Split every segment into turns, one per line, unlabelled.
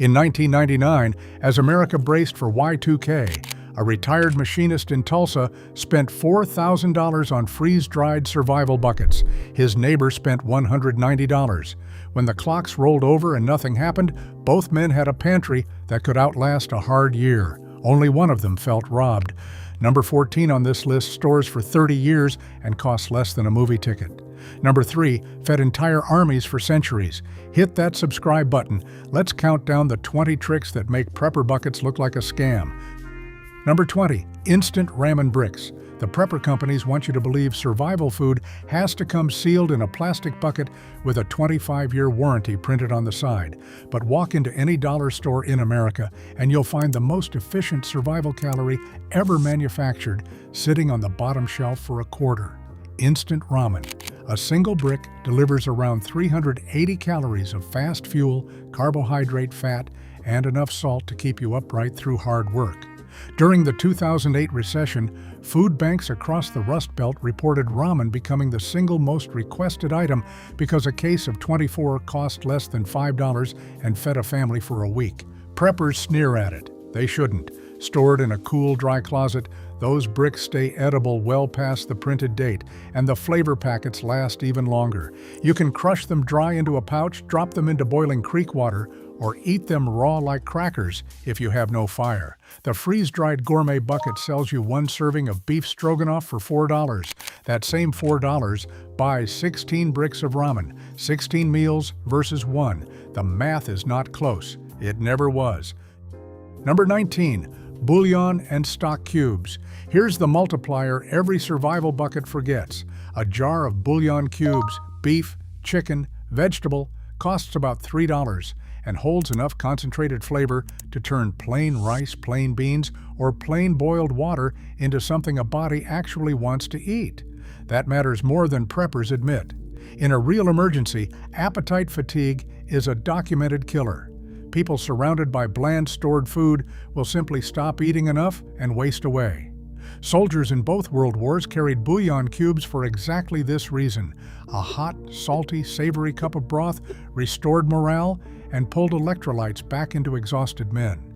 In 1999, as America braced for Y2K, a retired machinist in Tulsa spent $4,000 on freeze-dried survival buckets. His neighbor spent $190. When the clocks rolled over and nothing happened, both men had a pantry that could outlast a hard year. Only one of them felt robbed. Number 14 on this list stores for 30 years and costs less than a movie ticket. Number 3 fed entire armies for centuries. Hit that subscribe button. Let's count down the 20 tricks that make prepper buckets look like a scam. Number 20, instant ramen bricks. The prepper companies want you to believe survival food has to come sealed in a plastic bucket with a 25-year warranty printed on the side. But walk into any dollar store in America and you'll find the most efficient survival calorie ever manufactured sitting on the bottom shelf for a quarter. Instant ramen. A single brick delivers around 380 calories of fast fuel, carbohydrate, fat, and enough salt to keep you upright through hard work. During the 2008 recession, food banks across the Rust Belt reported ramen becoming the single most requested item because a case of 24 cost less than $5 and fed a family for a week. Preppers sneer at it. They shouldn't. Stored in a cool, dry closet, those bricks stay edible well past the printed date, and the flavor packets last even longer. You can crush them dry into a pouch, drop them into boiling creek water, or eat them raw like crackers if you have no fire. The freeze-dried gourmet bucket sells you one serving of beef stroganoff for $4. That same $4 buys 16 bricks of ramen, 16 meals versus 1. The math is not close. It never was. Number 19. Bouillon and stock cubes. Here's the multiplier every survival bucket forgets. A jar of bouillon cubes, beef, chicken, vegetable, costs about $3 and holds enough concentrated flavor to turn plain rice, plain beans, or plain boiled water into something a body actually wants to eat. That matters more than preppers admit. In a real emergency, appetite fatigue is a documented killer. People surrounded by bland stored food will simply stop eating enough and waste away. Soldiers in both world wars carried bouillon cubes for exactly this reason. A hot, salty, savory cup of broth restored morale and pulled electrolytes back into exhausted men.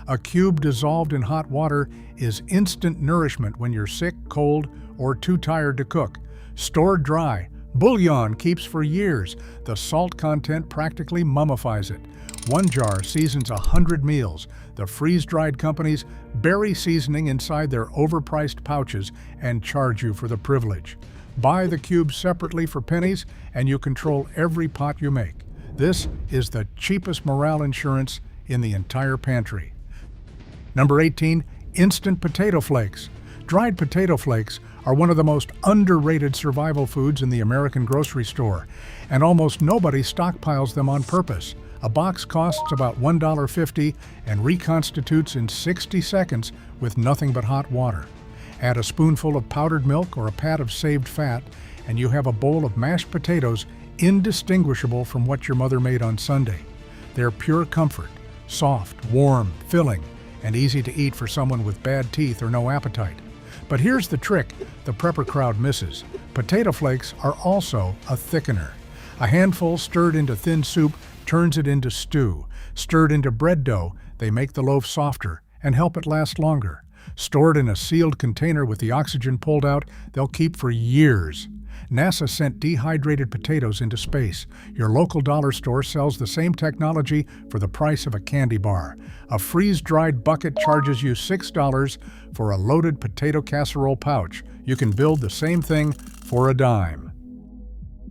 A cube dissolved in hot water is instant nourishment when you're sick, cold, or too tired to cook. Stored dry, bouillon keeps for years. The salt content practically mummifies it. One jar seasons 100 meals. The freeze-dried companies bury seasoning inside their overpriced pouches and charge you for the privilege. Buy the cubes separately for pennies and you control every pot you make. This is the cheapest morale insurance in the entire pantry. Number 18, instant potato flakes. Dried potato flakes are one of the most underrated survival foods in the American grocery store, and almost nobody stockpiles them on purpose. A box costs about $1.50 and reconstitutes in 60 seconds with nothing but hot water. Add a spoonful of powdered milk or a pat of saved fat, and you have a bowl of mashed potatoes indistinguishable from what your mother made on Sunday. They're pure comfort, soft, warm, filling, and easy to eat for someone with bad teeth or no appetite. But here's the trick the prepper crowd misses. Potato flakes are also a thickener. A handful stirred into thin soup turns it into stew. Stirred into bread dough, they make the loaf softer and help it last longer. Stored in a sealed container with the oxygen pulled out, they'll keep for years. NASA sent dehydrated potatoes into space. Your local dollar store sells the same technology for the price of a candy bar. A freeze-dried bucket charges you $6 for a loaded potato casserole pouch. You can build the same thing for a dime.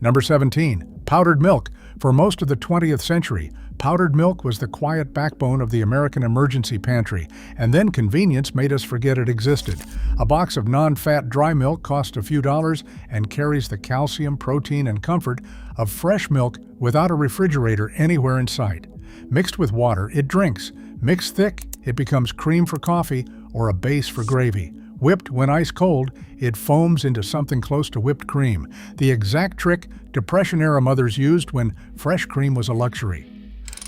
Number 17, powdered milk. For most of the 20th century, powdered milk was the quiet backbone of the American emergency pantry, and then convenience made us forget it existed. A box of non-fat dry milk costs a few dollars and carries the calcium, protein, and comfort of fresh milk without a refrigerator anywhere in sight. Mixed with water, it drinks. Mixed thick, it becomes cream for coffee or a base for gravy. Whipped when ice cold, it foams into something close to whipped cream, the exact trick Depression-era mothers used when fresh cream was a luxury.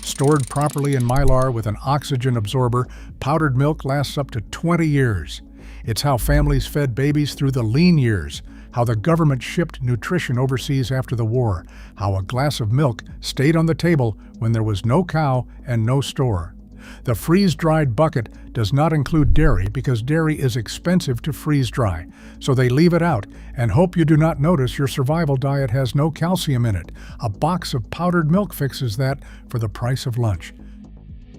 Stored properly in Mylar with an oxygen absorber, powdered milk lasts up to 20 years. It's how families fed babies through the lean years, how the government shipped nutrition overseas after the war, how a glass of milk stayed on the table when there was no cow and no store. The freeze-dried bucket does not include dairy because dairy is expensive to freeze-dry, so they leave it out and hope you do not notice your survival diet has no calcium in it. A box of powdered milk fixes that for the price of lunch.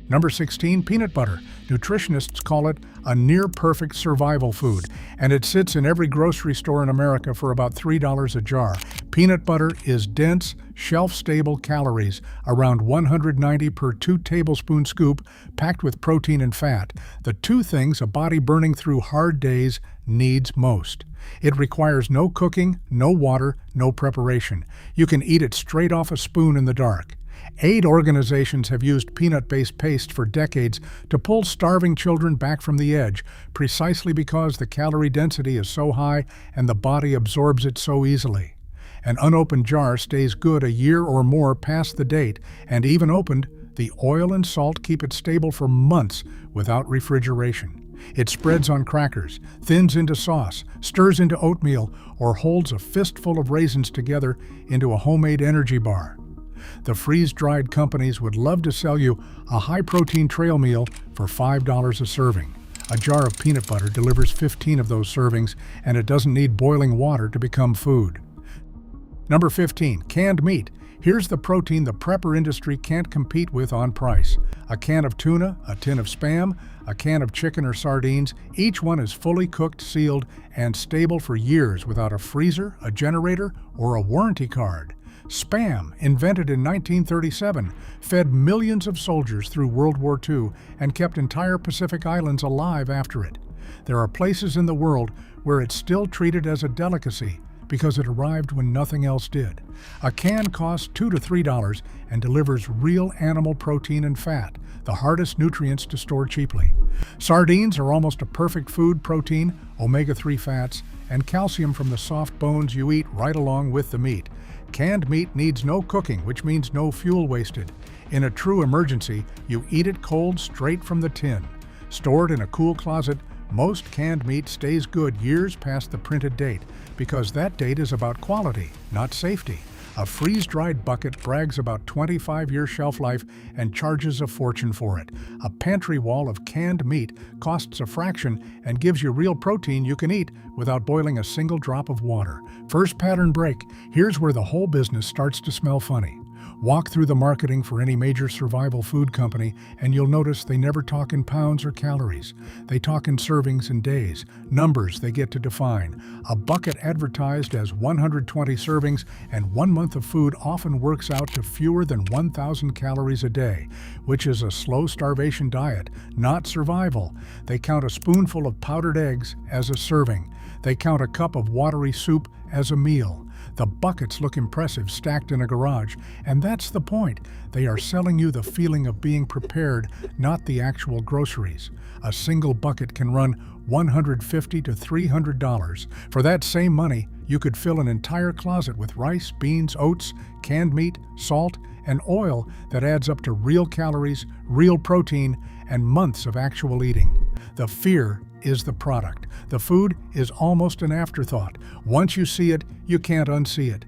Number 16, peanut butter. Nutritionists call it a near-perfect survival food, and it sits in every grocery store in America for about $3 a jar. Peanut butter is dense, shelf-stable calories, around 190 per 2-tablespoon scoop, packed with protein and fat, the two things a body burning through hard days needs most. It requires no cooking, no water, no preparation. You can eat it straight off a spoon in the dark. Aid organizations have used peanut-based paste for decades to pull starving children back from the edge, precisely because the calorie density is so high and the body absorbs it so easily. An unopened jar stays good a year or more past the date, and even opened, the oil and salt keep it stable for months without refrigeration. It spreads on crackers, thins into sauce, stirs into oatmeal, or holds a fistful of raisins together into a homemade energy bar. The freeze-dried companies would love to sell you a high-protein trail meal for $5 a serving. A jar of peanut butter delivers 15 of those servings, and it doesn't need boiling water to become food. Number 15, canned meat. Here's the protein the prepper industry can't compete with on price. A can of tuna, a tin of Spam, a can of chicken or sardines, each one is fully cooked, sealed, and stable for years without a freezer, a generator, or a warranty card. Spam, invented in 1937, fed millions of soldiers through World War II and kept entire Pacific Islands alive after it. There are places in the world where it's still treated as a delicacy because it arrived when nothing else did. A can costs $2 to $3 and delivers real animal protein and fat, the hardest nutrients to store cheaply. Sardines are almost a perfect food: protein, omega-3 fats, and calcium from the soft bones you eat right along with the meat. Canned meat needs no cooking, which means no fuel wasted. In a true emergency, you eat it cold straight from the tin. Stored in a cool closet, most canned meat stays good years past the printed date because that date is about quality, not safety. A freeze-dried bucket brags about 25-year shelf life and charges a fortune for it. A pantry wall of canned meat costs a fraction and gives you real protein you can eat without boiling a single drop of water. First pattern break. Here's where the whole business starts to smell funny. Walk through the marketing for any major survival food company and you'll notice they never talk in pounds or calories. They talk in servings and days, numbers they get to define. A bucket advertised as 120 servings and 1 month of food often works out to fewer than 1,000 calories a day, which is a slow starvation diet, not survival. They count a spoonful of powdered eggs as a serving. They count a cup of watery soup as a meal. The buckets look impressive stacked in a garage, and that's the point. They are selling you the feeling of being prepared, not the actual groceries. A single bucket can run $150 to $300. For that same money, you could fill an entire closet with rice, beans, oats, canned meat, salt, and oil that adds up to real calories, real protein, and months of actual eating. The fear is the product. The food is almost an afterthought. Once you see it, you can't unsee it.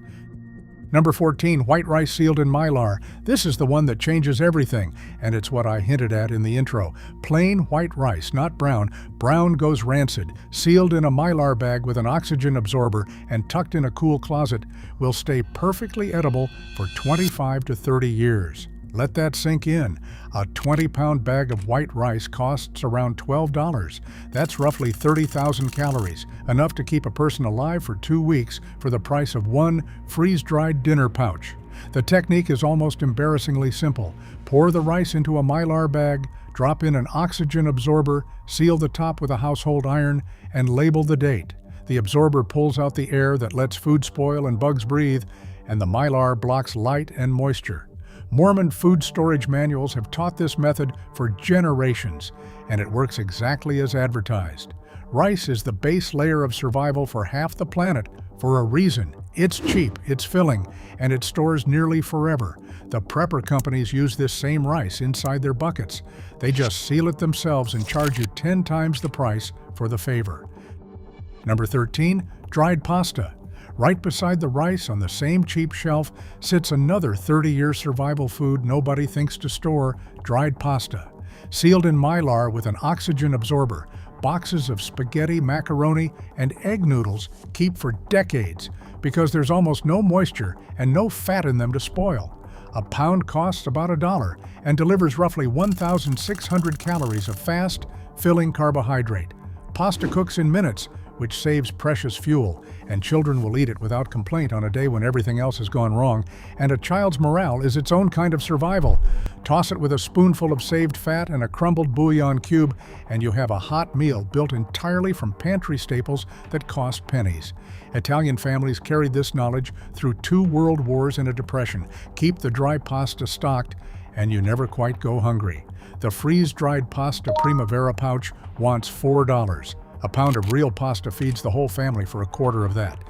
Number 14, white rice sealed in Mylar. This is the one that changes everything, and it's what I hinted at in the intro. Plain white rice, not brown. Brown goes rancid. Sealed in a Mylar bag with an oxygen absorber and tucked in a cool closet, will stay perfectly edible for 25 to 30 years. Let that sink in. A 20-pound bag of white rice costs around $12. That's roughly 30,000 calories, enough to keep a person alive for 2 weeks for the price of one freeze-dried dinner pouch. The technique is almost embarrassingly simple. Pour the rice into a Mylar bag, drop in an oxygen absorber, seal the top with a household iron, and label the date. The absorber pulls out the air that lets food spoil and bugs breathe, and the Mylar blocks light and moisture. Mormon food storage manuals have taught this method for generations, and it works exactly as advertised. Rice is the base layer of survival for half the planet for a reason. It's cheap, it's filling, and it stores nearly forever. The prepper companies use this same rice inside their buckets. They just seal it themselves and charge you 10 times the price for the favor. Number 13, Dried pasta. Right beside the rice on the same cheap shelf sits another 30-year survival food nobody thinks to store, dried pasta. Sealed in Mylar with an oxygen absorber, boxes of spaghetti, macaroni, and egg noodles keep for decades because there's almost no moisture and no fat in them to spoil. A pound costs about $1 and delivers roughly 1,600 calories of fast, filling carbohydrate. Pasta cooks in minutes, which saves precious fuel, and children will eat it without complaint on a day when everything else has gone wrong, and a child's morale is its own kind of survival. Toss it with a spoonful of saved fat and a crumbled bouillon cube, and you have a hot meal built entirely from pantry staples that cost pennies. Italian families carried this knowledge through 2 world wars and a depression. Keep the dry pasta stocked, and you never quite go hungry. The freeze-dried pasta primavera pouch wants $4. A pound of real pasta feeds the whole family for a quarter of that.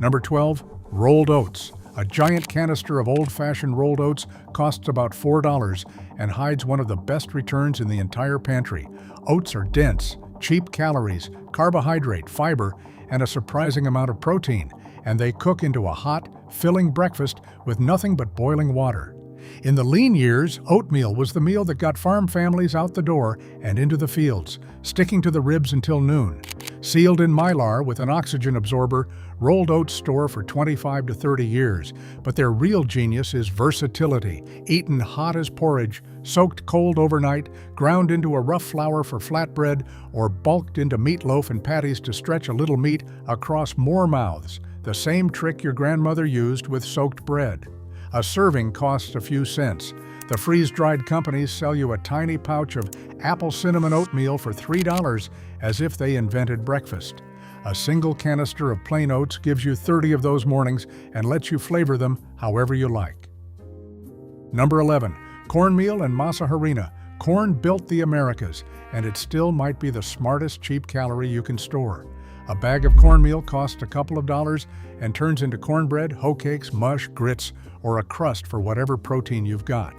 Number 12, rolled oats. A giant canister of old-fashioned rolled oats costs about $4 and hides one of the best returns in the entire pantry. Oats are dense, cheap calories, carbohydrate, fiber, and a surprising amount of protein, and they cook into a hot, filling breakfast with nothing but boiling water. In the lean years, oatmeal was the meal that got farm families out the door and into the fields, sticking to the ribs until noon. Sealed in Mylar with an oxygen absorber, rolled oats store for 25 to 30 years, but their real genius is versatility, eaten hot as porridge, soaked cold overnight, ground into a rough flour for flatbread, or bulked into meatloaf and patties to stretch a little meat across more mouths, the same trick your grandmother used with soaked bread. A serving costs a few cents. The freeze-dried companies sell you a tiny pouch of apple cinnamon oatmeal for $3 as if they invented breakfast. A single canister of plain oats gives you 30 of those mornings and lets you flavor them however you like. Number 11, cornmeal and masa harina. Corn built the Americas, and it still might be the smartest cheap calorie you can store. A bag of cornmeal costs a couple of dollars and turns into cornbread, hoe cakes, mush, grits, or a crust for whatever protein you've got.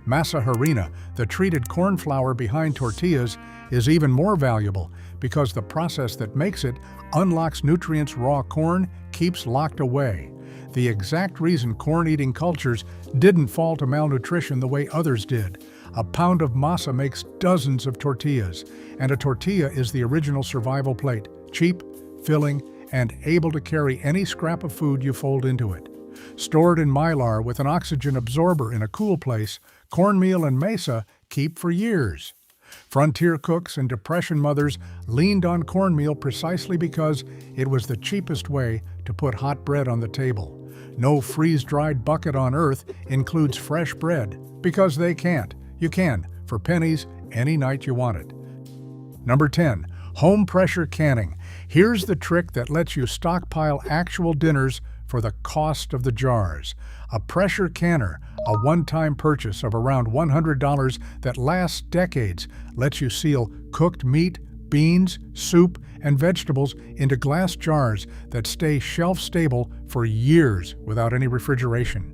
Masa harina, the treated corn flour behind tortillas, is even more valuable because the process that makes it unlocks nutrients raw corn keeps locked away. The exact reason corn-eating cultures didn't fall to malnutrition the way others did. A pound of masa makes dozens of tortillas, and a tortilla is the original survival plate, cheap, filling, and able to carry any scrap of food you fold into it. Stored in Mylar with an oxygen absorber in a cool place, cornmeal and masa keep for years. Frontier cooks and Depression mothers leaned on cornmeal precisely because it was the cheapest way to put hot bread on the table. No freeze-dried bucket on earth includes fresh bread because they can't. You can, for pennies, any night you want it. Number 10, home pressure canning. Here's the trick that lets you stockpile actual dinners for the cost of the jars. A pressure canner, a one-time purchase of around $100 that lasts decades, lets you seal cooked meat, beans, soup, and vegetables into glass jars that stay shelf-stable for years without any refrigeration.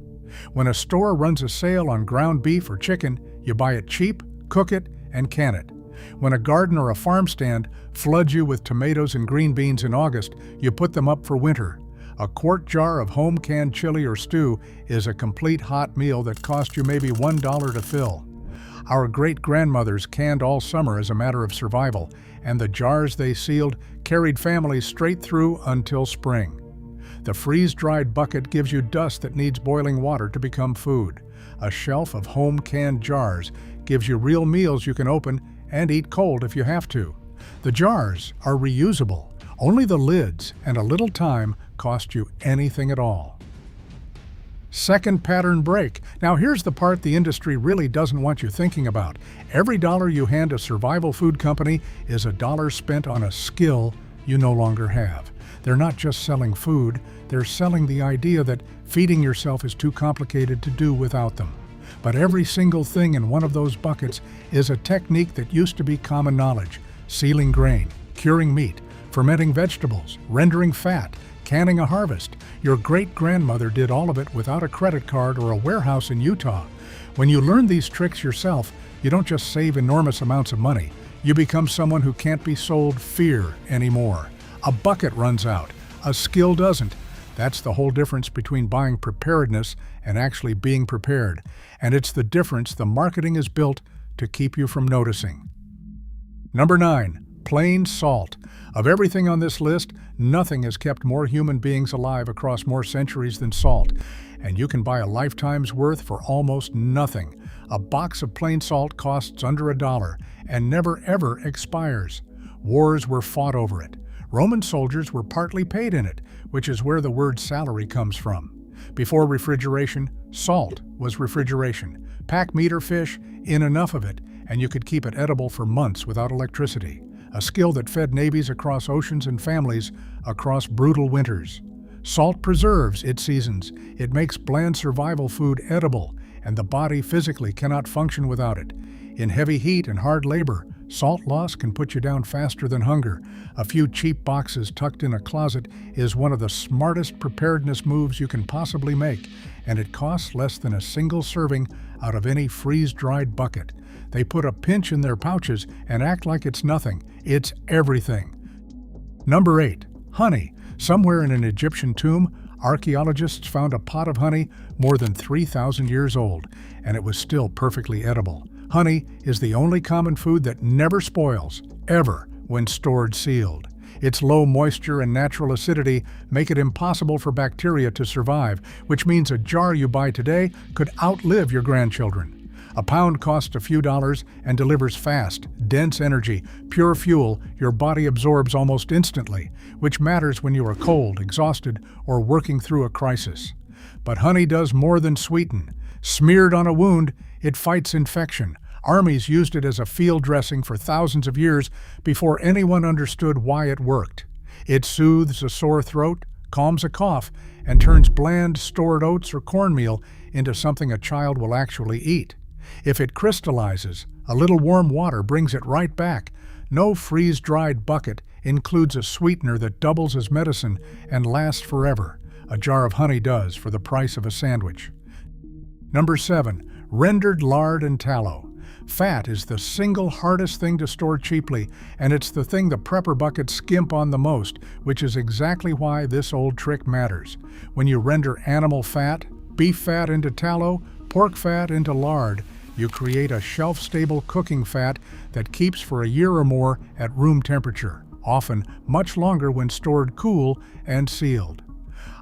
When a store runs a sale on ground beef or chicken, you buy it cheap, cook it, and can it. When a garden or a farm stand floods you with tomatoes and green beans in August, you put them up for winter. A quart jar of home-canned chili or stew is a complete hot meal that cost you maybe $1 to fill. Our great-grandmothers canned all summer as a matter of survival, and the jars they sealed carried families straight through until spring. The freeze-dried bucket gives you dust that needs boiling water to become food. A shelf of home-canned jars gives you real meals you can open and eat cold if you have to. The jars are reusable. Only the lids and a little time cost you anything at all. Second pattern break. Now here's the part the industry really doesn't want you thinking about. Every dollar you hand a survival food company is a dollar spent on a skill you no longer have. They're not just selling food, they're selling the idea that feeding yourself is too complicated to do without them. But every single thing in one of those buckets is a technique that used to be common knowledge: sealing grain, curing meat, fermenting vegetables, rendering fat, canning a harvest. Your great-grandmother did all of it without a credit card or a warehouse in Utah. When you learn these tricks yourself, you don't just save enormous amounts of money. You become someone who can't be sold fear anymore. A bucket runs out. A skill doesn't. That's the whole difference between buying preparedness and actually being prepared. And it's the difference the marketing is built to keep you from noticing. Number 9. Plain salt. Of everything on this list, nothing has kept more human beings alive across more centuries than salt. And you can buy a lifetime's worth for almost nothing. A box of plain salt costs under $1 and never ever expires. Wars were fought over it. Roman soldiers were partly paid in it, which is where the word salary comes from. Before refrigeration, salt was refrigeration. Pack meat or fish in enough of it, and you could keep it edible for months without electricity. A skill that fed navies across oceans and families across brutal winters. Salt preserves its seasons. It makes bland survival food edible, and the body physically cannot function without it. In heavy heat and hard labor, salt loss can put you down faster than hunger. A few cheap boxes tucked in a closet is one of the smartest preparedness moves you can possibly make, and it costs less than a single serving out of any freeze-dried bucket. They put a pinch in their pouches and act like it's nothing. It's everything. Number 8. Honey. Somewhere in an Egyptian tomb, archaeologists found a pot of honey more than 3,000 years old, and it was still perfectly edible. Honey is the only common food that never spoils, ever, when stored sealed. Its low moisture and natural acidity make it impossible for bacteria to survive, which means a jar you buy today could outlive your grandchildren. A pound costs a few dollars and delivers fast, dense energy, pure fuel your body absorbs almost instantly, which matters when you are cold, exhausted, or working through a crisis. But honey does more than sweeten. Smeared on a wound, it fights infection. Armies used it as a field dressing for thousands of years before anyone understood why it worked. It soothes a sore throat, calms a cough, and turns bland stored oats or cornmeal into something a child will actually eat. If it crystallizes, a little warm water brings it right back. No freeze-dried bucket includes a sweetener that doubles as medicine and lasts forever. A jar of honey does for the price of a sandwich. Number 7. Rendered lard and tallow. Fat is the single hardest thing to store cheaply, and it's the thing the prepper buckets skimp on the most, which is exactly why this old trick matters. When you render animal fat, beef fat into tallow, pork fat into lard, you create a shelf-stable cooking fat that keeps for a year or more at room temperature, often much longer when stored cool and sealed.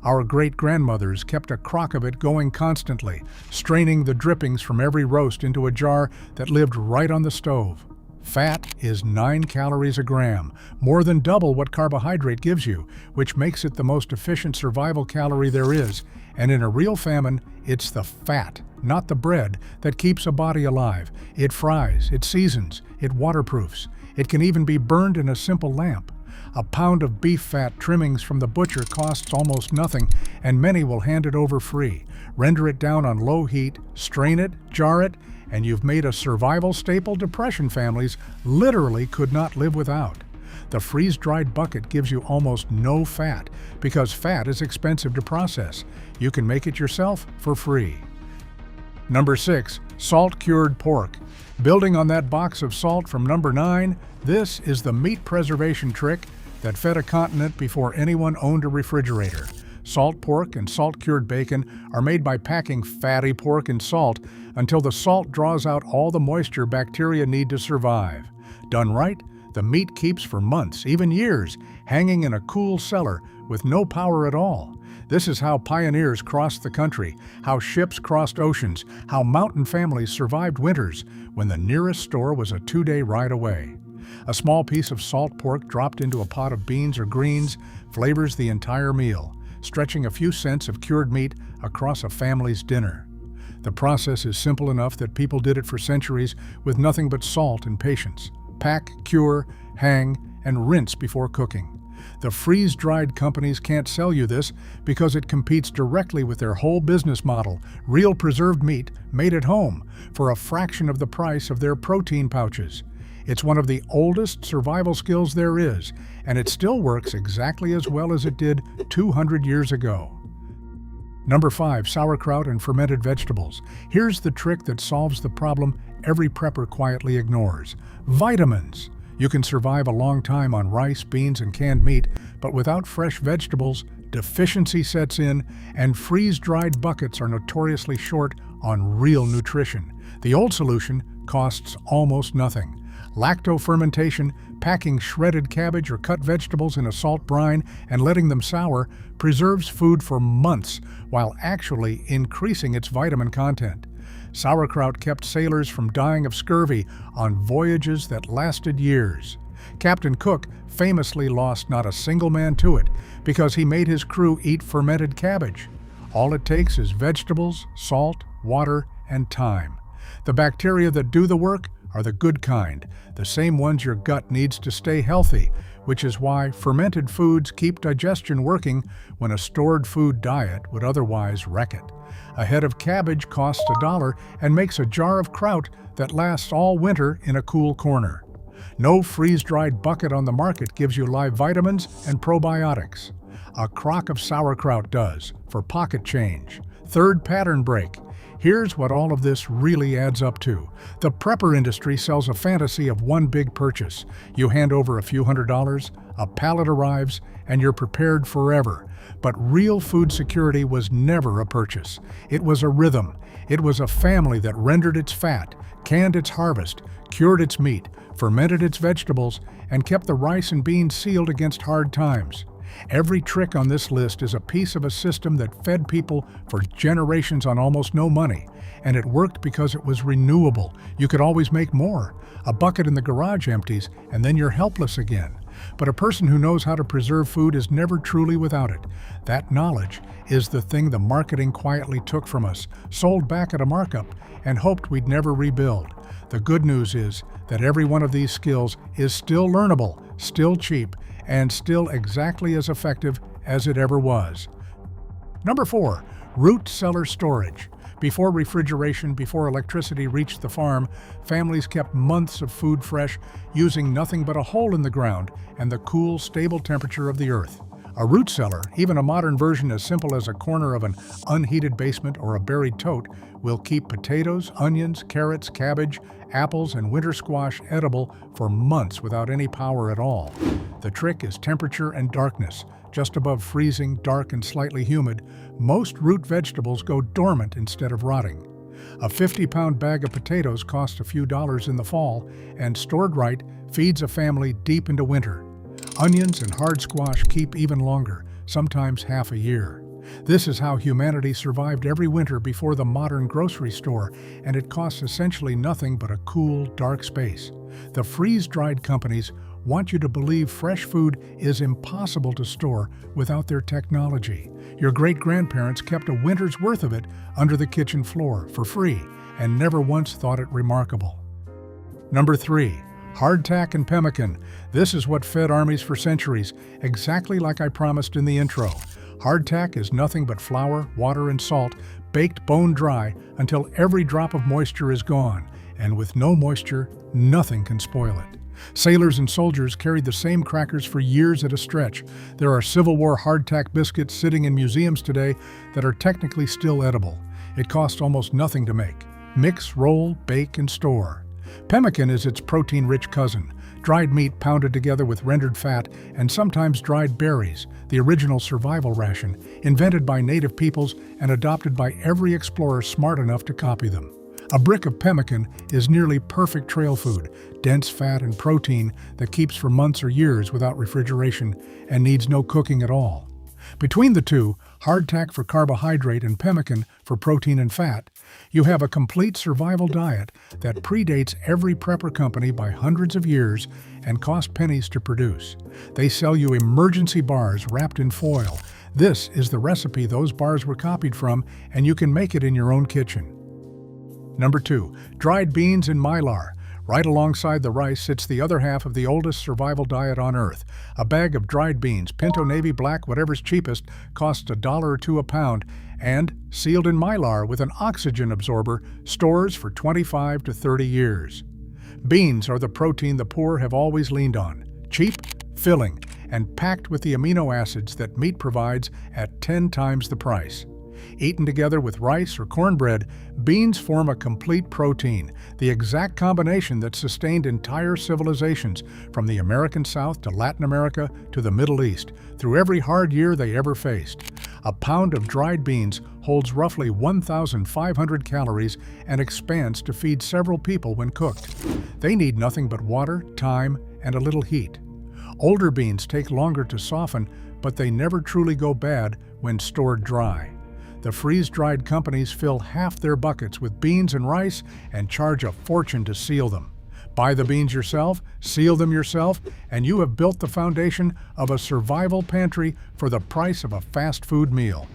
Our great-grandmothers kept a crock of it going constantly, straining the drippings from every roast into a jar that lived right on the stove. Fat is 9 calories a gram, more than double what carbohydrate gives you, which makes it the most efficient survival calorie there is. And in a real famine, it's the fat, not the bread, that keeps a body alive. It fries, it seasons, it waterproofs. It can even be burned in a simple lamp. A pound of beef fat trimmings from the butcher costs almost nothing, and many will hand it over free. Render it down on low heat, strain it, jar it, and you've made a survival staple depression families literally could not live without. The freeze-dried bucket gives you almost no fat, because fat is expensive to process. You can make it yourself for free. Number 6. Salt-cured pork. Building on that box of salt from number 9, this is the meat preservation trick that fed a continent before anyone owned a refrigerator. Salt pork and salt-cured bacon are made by packing fatty pork in salt until the salt draws out all the moisture bacteria need to survive. Done right, the meat keeps for months, even years, hanging in a cool cellar with no power at all. This is how pioneers crossed the country, how ships crossed oceans, how mountain families survived winters when the nearest store was a 2-day ride away. A small piece of salt pork dropped into a pot of beans or greens flavors the entire meal, stretching a few cents of cured meat across a family's dinner. The process is simple enough that people did it for centuries with nothing but salt and patience. Pack, cure, hang, and rinse before cooking. The freeze-dried companies can't sell you this because it competes directly with their whole business model, real preserved meat made at home, for a fraction of the price of their protein pouches. It's one of the oldest survival skills there is, and it still works exactly as well as it did 200 years ago. Number 5. Sauerkraut and fermented vegetables. Here's the trick that solves the problem every prepper quietly ignores. Vitamins. You can survive a long time on rice, beans, and canned meat, but without fresh vegetables, deficiency sets in, and freeze-dried buckets are notoriously short on real nutrition. The old solution costs almost nothing. Lacto-fermentation, packing shredded cabbage or cut vegetables in a salt brine and letting them sour, preserves food for months while actually increasing its vitamin content. Sauerkraut kept sailors from dying of scurvy on voyages that lasted years. Captain Cook famously lost not a single man to it because he made his crew eat fermented cabbage. All it takes is vegetables, salt, water, and time. The bacteria that do the work are the good kind, the same ones your gut needs to stay healthy, which is why fermented foods keep digestion working when a stored food diet would otherwise wreck it. A head of cabbage costs $1 and makes a jar of kraut that lasts all winter in a cool corner. No freeze-dried bucket on the market gives you live vitamins and probiotics. A crock of sauerkraut does, for pocket change. Third pattern break. Here's what all of this really adds up to. The prepper industry sells a fantasy of one big purchase. You hand over a few $100s, a pallet arrives, and you're prepared forever. But real food security was never a purchase. It was a rhythm. It was a family that rendered its fat, canned its harvest, cured its meat, fermented its vegetables, and kept the rice and beans sealed against hard times. Every trick on this list is a piece of a system that fed people for generations on almost no money, and it worked because it was renewable. You could always make more. A bucket in the garage empties, and then you're helpless again. But a person who knows how to preserve food is never truly without it. That knowledge is the thing the marketing quietly took from us, sold back at a markup, and hoped we'd never rebuild. The good news is that every one of these skills is still learnable, still cheap, and still exactly as effective as it ever was. Number 4, root cellar storage. Before refrigeration, before electricity reached the farm, families kept months of food fresh, using nothing but a hole in the ground and the cool, stable temperature of the earth. A root cellar, even a modern version as simple as a corner of an unheated basement or a buried tote, will keep potatoes, onions, carrots, cabbage, apples, and winter squash edible for months without any power at all. The trick is temperature and darkness. Just above freezing, dark, and slightly humid, most root vegetables go dormant instead of rotting. A 50-pound bag of potatoes costs a few dollars in the fall, and stored right, feeds a family deep into winter. Onions and hard squash keep even longer, sometimes half a year. This is how humanity survived every winter before the modern grocery store, and it costs essentially nothing but a cool, dark space. The freeze-dried companies want you to believe fresh food is impossible to store without their technology. Your great-grandparents kept a winter's worth of it under the kitchen floor for free and never once thought it remarkable. Number 3. Hardtack and pemmican. This is what fed armies for centuries, exactly like I promised in the intro. Hardtack is nothing but flour, water, and salt, baked bone dry until every drop of moisture is gone, and with no moisture, nothing can spoil it. Sailors and soldiers carried the same crackers for years at a stretch. There are Civil War hardtack biscuits sitting in museums today that are technically still edible. It costs almost nothing to make. Mix, roll, bake, and store. Pemmican is its protein-rich cousin, dried meat pounded together with rendered fat and sometimes dried berries, the original survival ration, invented by native peoples and adopted by every explorer smart enough to copy them. A brick of pemmican is nearly perfect trail food, dense fat and protein that keeps for months or years without refrigeration and needs no cooking at all. Between the two, hardtack for carbohydrate and pemmican for protein and fat, you have a complete survival diet that predates every prepper company by hundreds of years and cost pennies to produce. They sell you emergency bars wrapped in foil. This is the recipe those bars were copied from, and you can make it in your own kitchen. Number 2, dried beans in Mylar. Right alongside the rice sits the other half of the oldest survival diet on Earth. A bag of dried beans, pinto, navy, black, whatever's cheapest, costs $1 or $2 a pound, and, sealed in Mylar with an oxygen absorber, stores for 25 to 30 years. Beans are the protein the poor have always leaned on. Cheap, filling, and packed with the amino acids that meat provides at 10 times the price. Eaten together with rice or cornbread, beans form a complete protein, the exact combination that sustained entire civilizations from the American South to Latin America to the Middle East, through every hard year they ever faced. A pound of dried beans holds roughly 1,500 calories and expands to feed several people when cooked. They need nothing but water, time, and a little heat. Older beans take longer to soften, but they never truly go bad when stored dry. The freeze-dried companies fill half their buckets with beans and rice and charge a fortune to seal them. Buy the beans yourself, seal them yourself, and you have built the foundation of a survival pantry for the price of a fast food meal.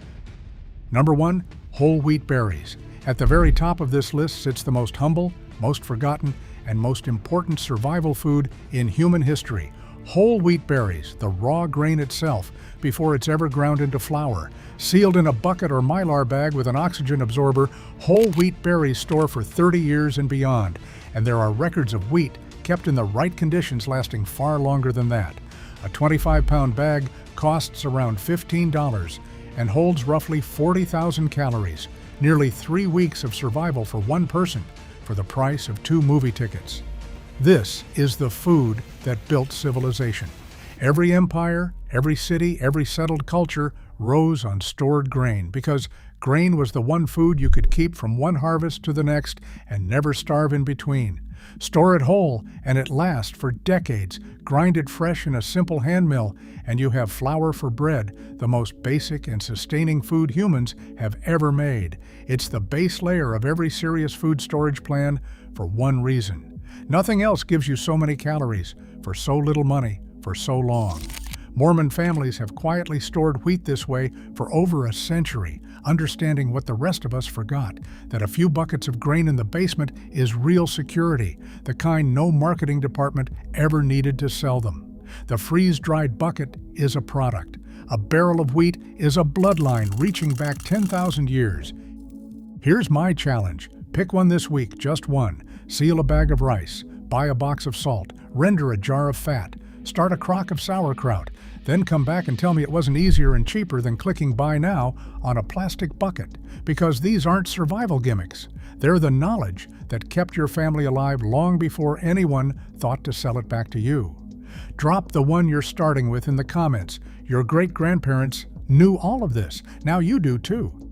Number 1. Whole wheat berries. At the very top of this list sits the most humble, most forgotten, and most important survival food in human history. Whole wheat berries, the raw grain itself, before it's ever ground into flour. Sealed in a bucket or Mylar bag with an oxygen absorber, whole wheat berries store for 30 years and beyond, and there are records of wheat kept in the right conditions lasting far longer than that. A 25-pound bag costs around $15 and holds roughly 40,000 calories, nearly 3 weeks of survival for one person, for the price of 2 movie tickets. This is the food that built civilization. Every empire, every city, every settled culture rose on stored grain because grain was the one food you could keep from one harvest to the next and never starve in between. Store it whole and it lasts for decades. Grind it fresh in a simple hand mill and you have flour for bread, the most basic and sustaining food humans have ever made. It's the base layer of every serious food storage plan for one reason. Nothing else gives you so many calories, for so little money, for so long. Mormon families have quietly stored wheat this way for over a century, understanding what the rest of us forgot, that a few buckets of grain in the basement is real security, the kind no marketing department ever needed to sell them. The freeze-dried bucket is a product. A barrel of wheat is a bloodline reaching back 10,000 years. Here's my challenge. Pick one this week, just one. Seal a bag of rice, buy a box of salt, render a jar of fat, start a crock of sauerkraut, then come back and tell me it wasn't easier and cheaper than clicking buy now on a plastic bucket, because these aren't survival gimmicks. They're the knowledge that kept your family alive long before anyone thought to sell it back to you. Drop the one you're starting with in the comments. Your great-grandparents knew all of this. Now you do too.